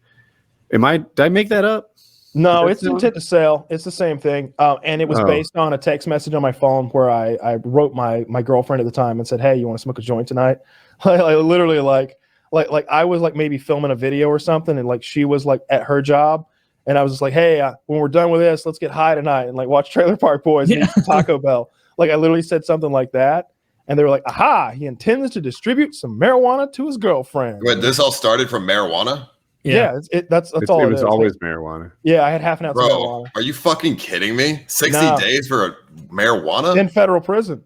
Did I make that up? No, it's intent to sell. It's the same thing. And it was based on a text message on my phone where I wrote my girlfriend at the time and said, "Hey, you want to smoke a joint tonight?" I literally like I was like maybe filming a video or something, and like she was like at her job. And I was just like, "Hey, when we're done with this, let's get high tonight and like watch Trailer Park Boys and eat some Taco Bell." Like I literally said something like that, and they were like, "Aha! He intends to distribute some marijuana to his girlfriend." Wait, this all started from marijuana? Yeah, that's all. It was always marijuana. Yeah, I had half an ounce of marijuana. Are you fucking kidding me? 60 days for marijuana in federal prison?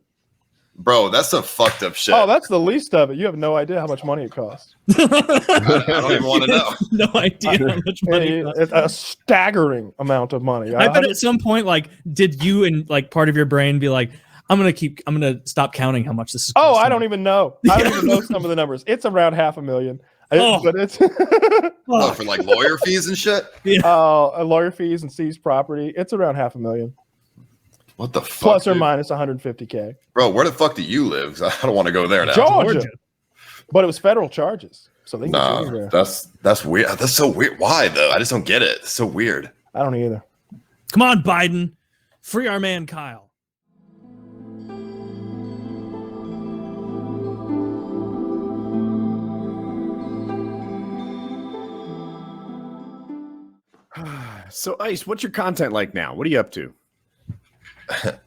Bro, that's some fucked up shit. Oh, that's the least of it. You have no idea how much money it costs. I don't even want to know. No idea how much money it costs. It's a staggering amount of money. I bet at some point, like, did you and like part of your brain be like, I'm gonna stop counting how much this is Oh, costing. I don't even know. I don't even know some of the numbers. It's around $500,000. But it's Oh, for like lawyer fees and shit. lawyer fees and seized property. It's around $500,000. What the fuck? Plus or dude? minus 150K. Bro, where the fuck do you live? 'Cause I don't want to go there now. Georgia. But it was federal charges. So they can get you Nah, there. that's weird. That's so weird. Why though? I just don't get it. It's so weird. I don't either. Come on, Biden, free our man Kyle. So, Ice, what's your content like now? What are you up to?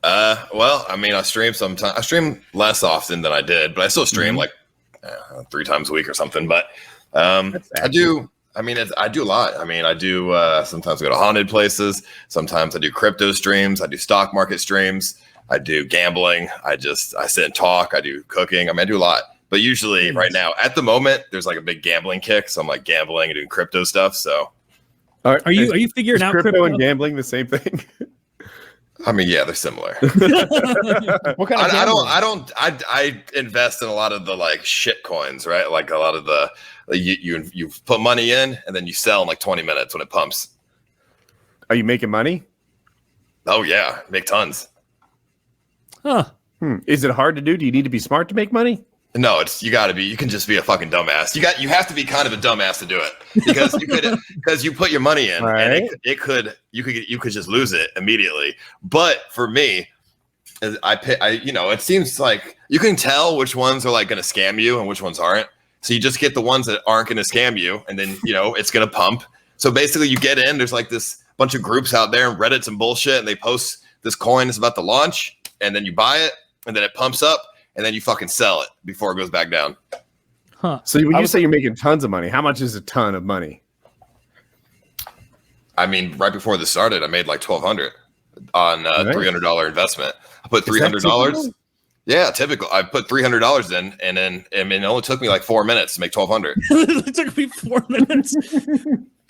Well, I mean, I stream sometimes. I stream less often than I did, but I still stream like 3 times a week or something. But I do. I mean, I do a lot. I mean, I do sometimes go to haunted places. Sometimes I do crypto streams. I do stock market streams. I do gambling. I sit and talk. I do cooking. I mean, I do a lot. But usually, right now, at the moment, there's like a big gambling kick. So I'm like gambling and doing crypto stuff. So. Are you figuring out crypto and gambling the same thing? I mean, yeah, they're similar. What kind of I invest in a lot of the like shit coins, right? Like a lot of the you put money in and then you sell in like 20 minutes when it pumps. Are you making money? Oh yeah, make tons. Huh. Is it hard to do? Do you need to be smart to make money? No, you can just be a fucking dumbass. You have to be kind of a dumbass to do it because you put your money in and you could just lose it immediately. But for me, it seems like you can tell which ones are like going to scam you and which ones aren't. So you just get the ones that aren't going to scam you, and then it's going to pump. So basically, you get in. There's like this bunch of groups out there and Reddit some bullshit, and they post this coin is about to launch, and then you buy it, and then it pumps up. And then you fucking sell it before it goes back down. Huh. So when you say you're making tons of money, how much is a ton of money? I mean, right before this started, I made like $1,200 on a $300 investment. I put $300. Yeah, typical. I put $300 in, and then it only took me like 4 minutes to make $1,200. It took me 4 minutes.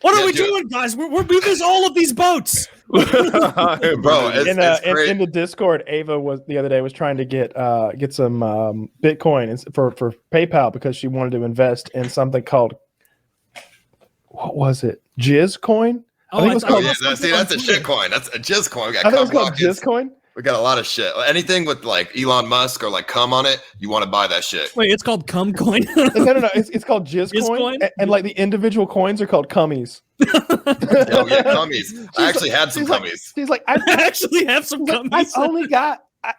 What are we doing, guys? We're moving all of these boats. Bro, in the Discord, Ava the other day was trying to get some Bitcoin for PayPal because she wanted to invest in something called, what was it? Jizz coin? I think it was called. That's a shit coin. That's a jizz coin. I think it was called Jizz coin. We got a lot of shit. Anything with like Elon Musk or like cum on it, you want to buy that shit. Wait, it's called cum coin? No. It's called Jizz coin. And like the individual coins are called cummies. Oh yeah, cummies. I actually had some cummies. She's like, I actually have some cummies.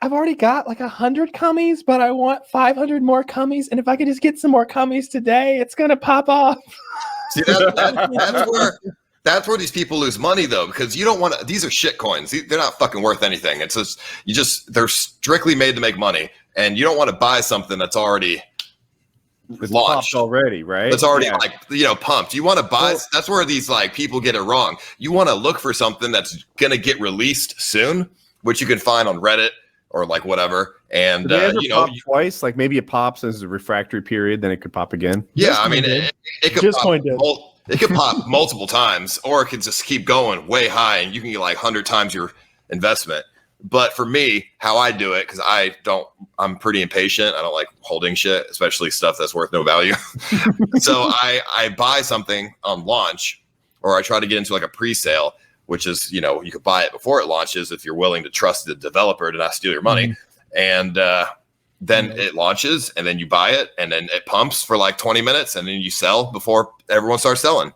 I've already got like 100 cummies, but I want 500 more cummies. And if I could just get some more cummies today, it's gonna pop off. See, that's where these people lose money though, because you don't want to. These are shit coins. They're not fucking worth anything. It's just they're strictly made to make money, and you don't want to buy something that's already launched already, right? That's already pumped. You want to buy. That's where these like people get it wrong. You want to look for something that's gonna get released soon, which you can find on Reddit or like whatever. And pop twice, like maybe it pops as a refractory period, then it could pop again. Yeah, I mean it could pop. It could pop multiple times, or it could just keep going way high, and you can get like 100 times your investment. But for me, how I do it, because I'm pretty impatient. I don't like holding shit, especially stuff that's worth no value. So I buy something on launch, or I try to get into like a pre-sale, which is, you could buy it before it launches if you're willing to trust the developer to not steal your money. And then it launches, and then you buy it, and then it pumps for like 20 minutes, and then you sell before everyone starts selling.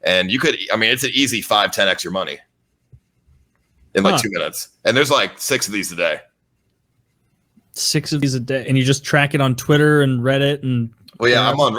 And it's an easy 5-10x your money in like 2 minutes. And there's like 6 of these a day. 6 of these a day, and you just track it on Twitter and Reddit and. Well, yeah, I'm on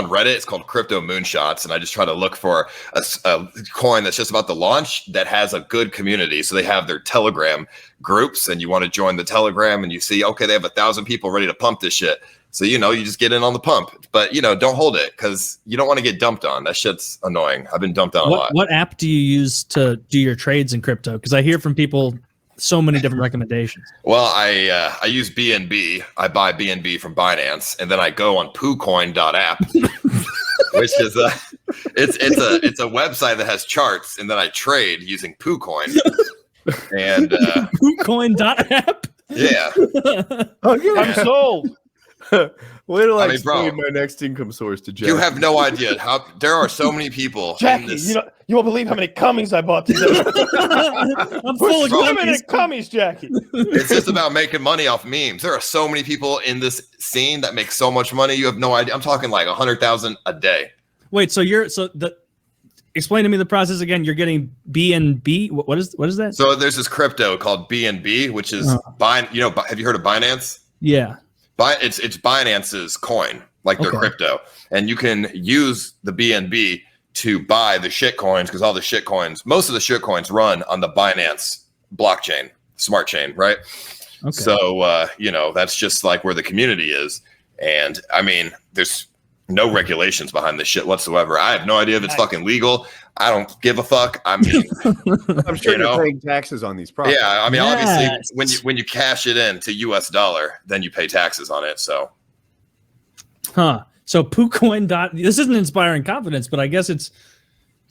Reddit. It's called Crypto Moonshots, and I just try to look for a coin that's just about to launch that has a good community. So they have their Telegram groups, and you want to join the Telegram, and you see, okay, they have 1,000 people ready to pump this shit. So you just get in on the pump, but don't hold it because you don't want to get dumped on. That shit's annoying. I've been dumped on a lot. What app do you use to do your trades in crypto? Because I hear from people so many different recommendations. Well, I use BNB. I buy BNB from Binance, and then I go on poocoin.app, which is it's a website that has charts, and then I trade using PooCoin. And Poocoin.app. yeah, I'm sold. Wait till I mean, bro, explain my next income source to Jack. you have no idea how there are so many people. Jackie, in this, you won't believe how many cummies I bought today. I'm full of Swimming cookies. in cummies, Jackie. It's just about making money off memes. There are so many people in this scene that make so much money. You have no idea. I'm talking like 100,000 a day. Wait, explain to me the process again. You're getting BNB. What is that? So there's this crypto called BNB, which is have you heard of Binance? Yeah. It's Binance's coin, like their crypto, and you can use the BNB to buy the shitcoins because most of the shitcoins run on the Binance blockchain, smart chain, right? Okay. So that's just like where the community is, and I mean, there's no regulations behind this shit whatsoever. I have no idea if it's fucking legal. I don't give a fuck. I mean, I'm sure you're paying taxes on these products. Yeah, I mean, obviously, when you cash it in to US dollar, then you pay taxes on it. So, So PooCoin. This isn't inspiring confidence, but I guess it's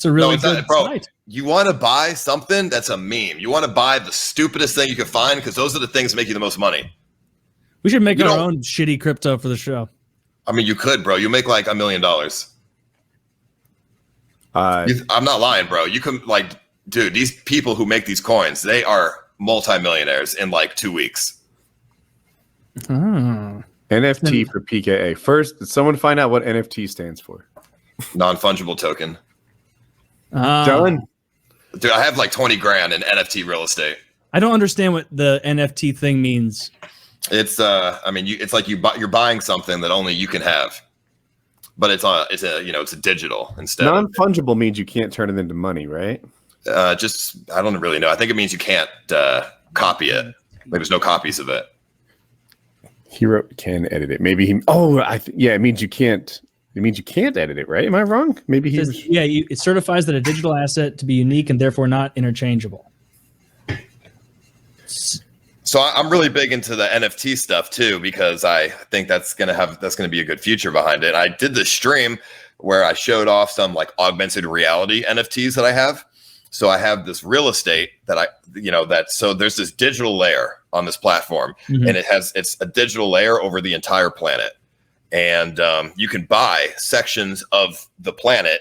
a really good site. You want to buy something that's a meme. You want to buy the stupidest thing you can find because those are the things that make you the most money. We should make our own shitty crypto for the show. I mean, you could, bro. You make like $1 million. I'm not lying, bro. You can dude, these people who make these coins, they are multimillionaires in like 2 weeks. NFT for PKA. First, did someone find out what NFT stands for? Non-fungible token. Done. Dude, I have like 20 grand in NFT real estate. I don't understand what the NFT thing means. It's it's like you're buying something that only you can have. But it's a digital instead. Non-fungible means you can't turn it into money, right? I don't really know. I think it means you can't copy it. Like there's no copies of it. Hero can edit it. Maybe he. Oh, it means you can't. It means you can't edit it, right? Am I wrong? Maybe it certifies that a digital asset to be unique and therefore not interchangeable. So I'm really big into the NFT stuff too because I think that's gonna be a good future behind it. I did this stream where I showed off some like augmented reality NFTs that I have. So I have this real estate so there's this digital layer on this platform, and it's a digital layer over the entire planet, and you can buy sections of the planet.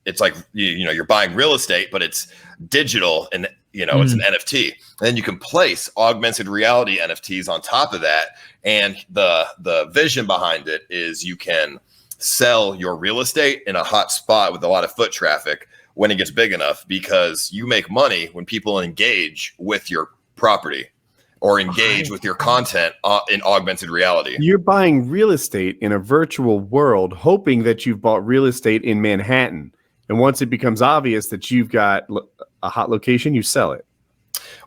It's like you're buying real estate, but it's digital and it's an NFT. And then you can place augmented reality NFTs on top of that. And the vision behind it is you can sell your real estate in a hot spot with a lot of foot traffic when it gets big enough, because you make money when people engage with your property or engage with your content in augmented reality. You're buying real estate in a virtual world, hoping that you've bought real estate in Manhattan. And once it becomes obvious that you've got a hot location, you sell it.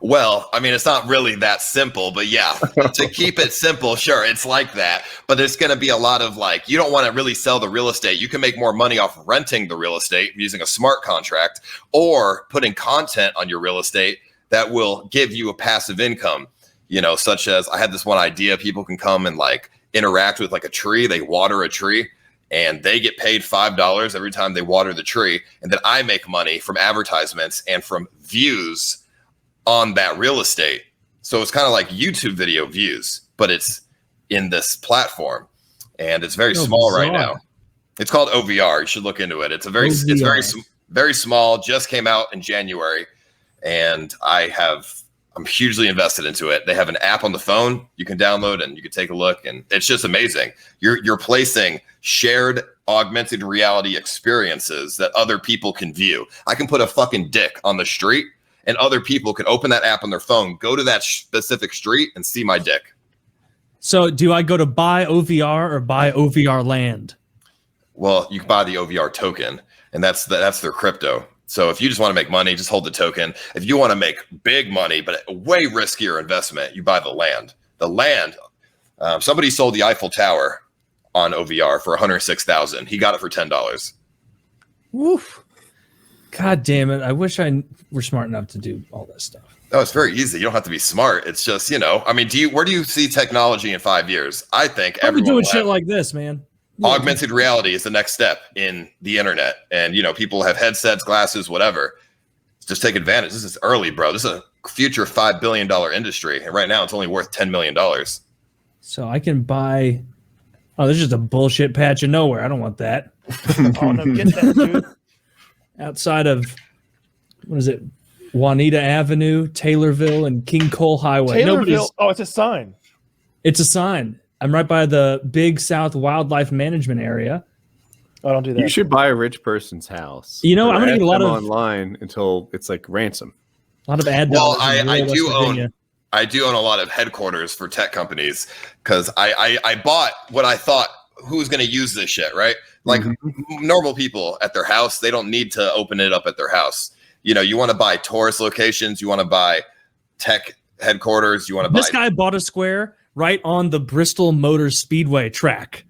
Well, I mean, it's not really that simple, but yeah, to keep it simple, sure, it's like that. But there's going to be a lot of you don't want to really sell the real estate. You can make more money off renting the real estate using a smart contract or putting content on your real estate that will give you a passive income, such as I had this one idea. People can come and interact with a tree. They water a tree and they get paid $5 every time they water the tree. And then I make money from advertisements and from views on that real estate. So it's kind of like YouTube video views, but it's in this platform, and it's very small bizarre. right now. It's called OVR. You should look into it. It's very small, just came out in January, and I'm hugely invested into it. They have an app on the phone you can download and you can take a look, and it's just amazing. You're placing shared augmented reality experiences that other people can view. I can put a fucking dick on the street, and other people can open that app on their phone, go to that specific street, and see my dick. So do I go to buy OVR or buy OVR land? Well, you can buy the OVR token, and that's their crypto. So if you just want to make money, just hold the token. If you want to make big money, but a way riskier investment, you buy the land. The land, somebody sold the Eiffel Tower on OVR for $106,000. He got it for $10. Woof. God damn it. I wish I were smart enough to do all this stuff. Oh, it's very easy. You don't have to be smart. It's just, I mean, where do you see technology in 5 years? I think I'll be doing shit like this, man. Augmented reality is the next step in the internet. And, people have headsets, glasses, whatever. Just take advantage. This is early, bro. This is a future $5 billion industry. And right now it's only worth $10 million. So I can buy. Oh, there's just a bullshit patch of nowhere. I don't want that. Oh, no, get that, dude. Outside of, what is it? Juanita Avenue, Taylorville, and King Cole Highway. Taylorville. Oh, it's a sign. It's a sign. I'm right by the Big South Wildlife Management area. I don't do that. You should buy a rich person's house. I'm going to get a lot of online until it's like ransom. A lot of ad. Well, I do own a lot of headquarters for tech companies because I bought what I thought, who's going to use this shit, right? Like normal people at their house, they don't need to open it up at their house. You want to buy tourist locations, you want to buy tech headquarters, you want to buy. This guy bought a square right on the Bristol Motor Speedway track.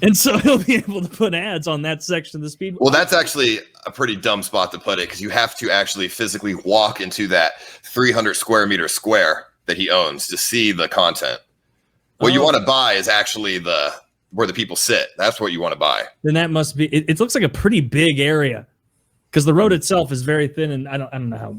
And so he'll be able to put ads on that section of the speedway. Well, that's actually a pretty dumb spot to put it because you have to actually physically walk into that 300 square meter square that he owns to see the content. What you want to buy is actually where the people sit. That's what you want to buy. Then that must be. It looks like a pretty big area because the road itself is very thin, and I don't know how.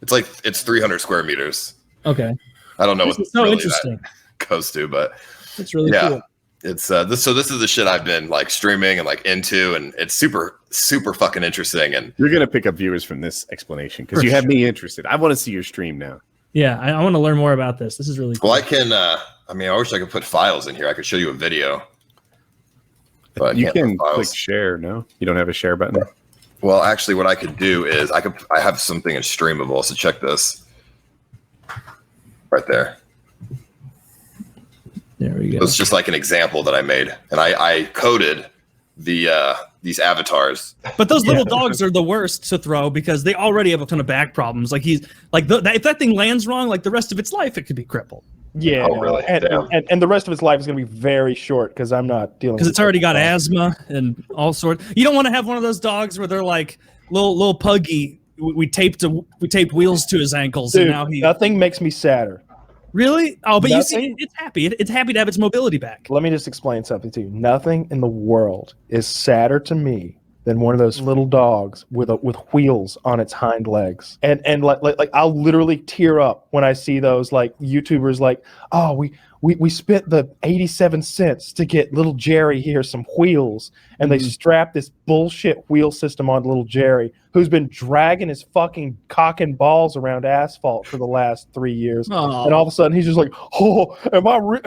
It's 300 square meters. Okay. I don't know what so really interesting that goes to, but it's really cool. It's this is the shit I've been like streaming and like into, and it's super fucking interesting. And you're gonna pick up viewers from this explanation because you have me interested. I want to see your stream now. Yeah, I want to learn more about this. This is really cool. Well, I can. I wish I could put files in here. I could show you a video. But you can click share. No, you don't have a share button. Well, actually, what I could do is I have something in streamable. So check this. Right there. There we go. It's just like an example that I made, and I coded these avatars. But those little dogs are the worst to throw because they already have a ton of back problems. Like if that thing lands wrong, like the rest of its life, it could be crippled. Yeah, really? And the rest of its life is going to be very short because I'm not dealing. Because it's already got asthma and all sorts. You don't want to have one of those dogs where they're like little puggy. We taped wheels to his ankles, Dude, and now nothing makes me sadder. Really? Oh, but Nothing? you see, it's happy. It's happy to have its mobility back. Let me just explain something to you. Nothing in the world is sadder to me than one of those little dogs with wheels on its hind legs. And like I'll literally tear up when I see those like YouTubers like, oh, we spent the 87 cents to get little Jerry here some wheels, and they strap this bullshit wheel system on little Jerry, who's been dragging his fucking cock and balls around asphalt for the last 3 years. Aww. And all of a sudden he's just like, oh, am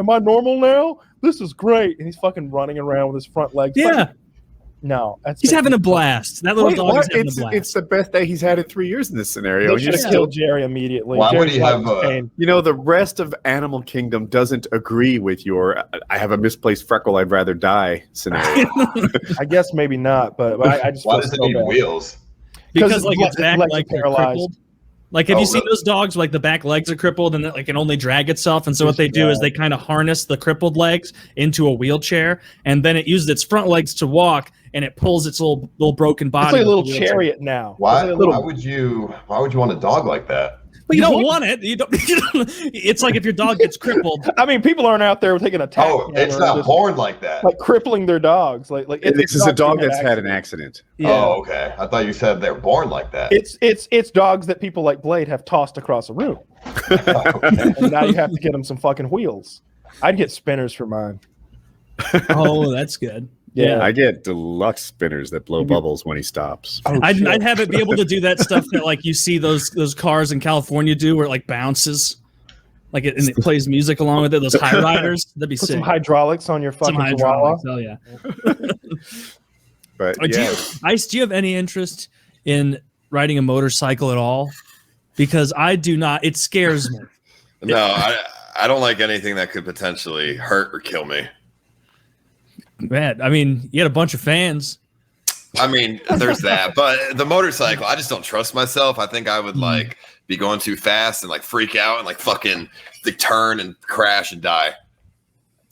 I normal now? This is great. And he's fucking running around with his front legs. Yeah. No, he's having a blast. That little dog is having a blast. It's the best day he's had in 3 years in this scenario. They should have killed Jerry immediately. Why would Jerry's he have the rest of Animal Kingdom doesn't agree with your I have a misplaced freckle, I'd rather die scenario. I guess maybe not, but I just why does it need wheels? Because like its back legs are paralyzed. crippled. Like, have you seen those dogs where, like, the back legs are crippled and it can only drag itself? And so what they do is they kind of harness the crippled legs into a wheelchair, and then it uses its front legs to walk, and it pulls its little broken body. It's like a little chariot now. Why would you want a dog like that? But you don't want it. You don't. It's like if your dog gets crippled. I mean, people aren't out there taking a tap. Oh, it's not born like that. Like crippling their dogs. Like this is a dog that's had an accident. Yeah. Oh, okay. I thought you said they're born like that. It's dogs that people like Blade have tossed across a room. And now you have to get them some fucking wheels. I'd get spinners for mine. Oh, that's good. Yeah, I get deluxe spinners that blow bubbles when he stops. Oh, I'd have it be able to do that stuff that like you see those cars in California do, where it like bounces, like and it plays music along with it. Those high riders, that'd be Put sick. some hydraulics on your fucking Some Chihuahua. hydraulics, hell yeah. But Ice, do you have any interest in riding a motorcycle at all? Because I do not. It scares me. No, I don't like anything that could potentially hurt or kill me. Man, I mean, you had a bunch of fans. I mean, there's that, but the motorcycle, I just don't trust myself. I think I would like be going too fast and like freak out and like fucking turn and crash and die.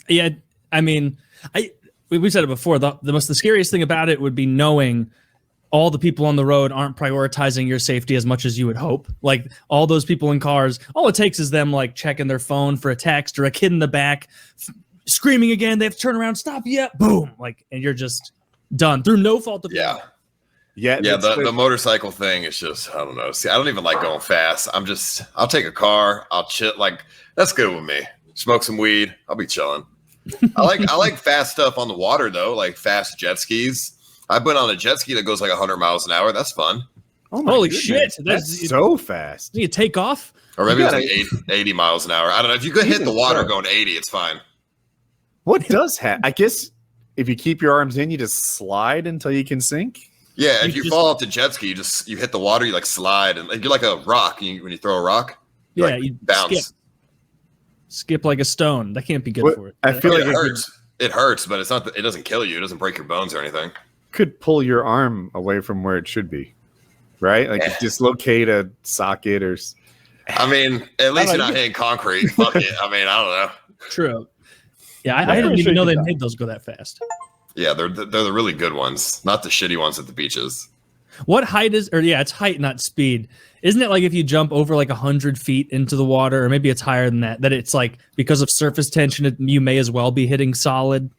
Yeah, I mean, we said it before. The scariest thing about it would be knowing all the people on the road aren't prioritizing your safety as much as you would hope. Like all those people in cars, all it takes is them like checking their phone for a text or a kid in the back screaming again. They have to turn around, stop, yeah, boom, like, and you're just done through no fault of Yeah. Yeah. The motorcycle thing is just, I don't know. See, I don't even like going fast. I'll take a car. I'll chill. Like, that's good with me. Smoke some weed. I'll be chilling. I like fast stuff on the water though, like fast jet skis. I've been on a jet ski that goes like 100 miles an hour. That's fun. Oh my Holy goodness. shit. That's so fast. You take off? Or maybe it's like 80 miles an hour. I don't know. If you could hit the water going 80, it's fine. What does happen? I guess if you keep your arms in, you just slide until you can sink. Yeah, if you fall off the jet ski, you hit the water, you like slide, and you're like a rock. When you throw a rock, Yeah, like you bounce. Skip like a stone. That can't be good for it. I feel like it hurts. It hurts, but it's not. It doesn't kill you. It doesn't break your bones or anything. Could pull your arm away from where it should be, right? Like dislocate a socket or. I mean, at least you're not hitting concrete. Fuck it. I mean, I don't know. True. Yeah, I didn't even know they made those go that fast. Yeah, they're the really good ones, not the shitty ones at the beaches. What height is, or yeah, it's height, not speed. Isn't it like if you jump over like 100 feet into the water, or maybe it's higher than that, that it's like because of surface tension, you may as well be hitting solid?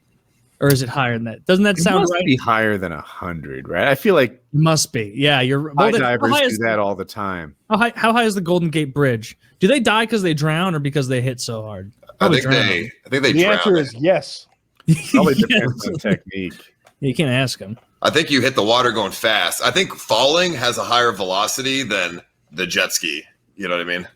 Or is it higher than that? Doesn't that sound right? It must be higher than 100, right? I feel like it must be. Yeah, you're. Well, divers do that all the time. How high is the Golden Gate Bridge? Do they die because they drown or because they hit so hard? I think they The drown. answer is yes. Probably depends on technique. You can't ask them. I think you hit the water going fast. I think falling has a higher velocity than the jet ski. You know what I mean?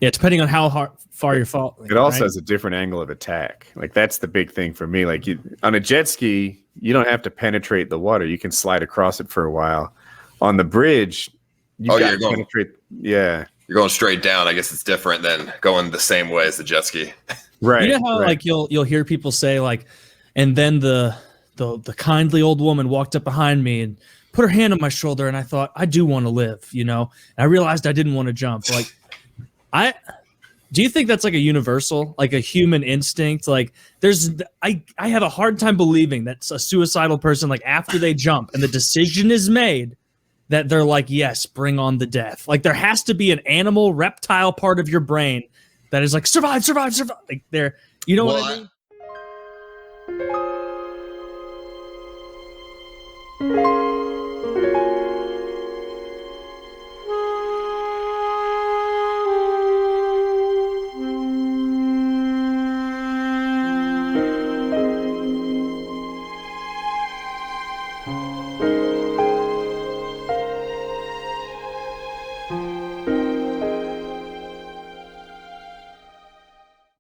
Yeah, depending on how far you're falling. It also has a different angle of attack. Like that's the big thing for me. Like on a jet ski, you don't have to penetrate the water. You can slide across it for a while. On the bridge, you're going to penetrate. Yeah. You're going straight down. I guess it's different than going the same way as the jet ski. Right. You know how like you'll hear people say like, and then the kindly old woman walked up behind me and put her hand on my shoulder, and I thought, I do want to live, you know. And I realized I didn't want to jump. Like, do you think that's like a universal, like a human instinct? Like, I have a hard time believing that a suicidal person, like after they jump and the decision is made, that they're like, yes, bring on the death. Like there has to be an animal, reptile part of your brain that is like survive. Like there, you know what I mean?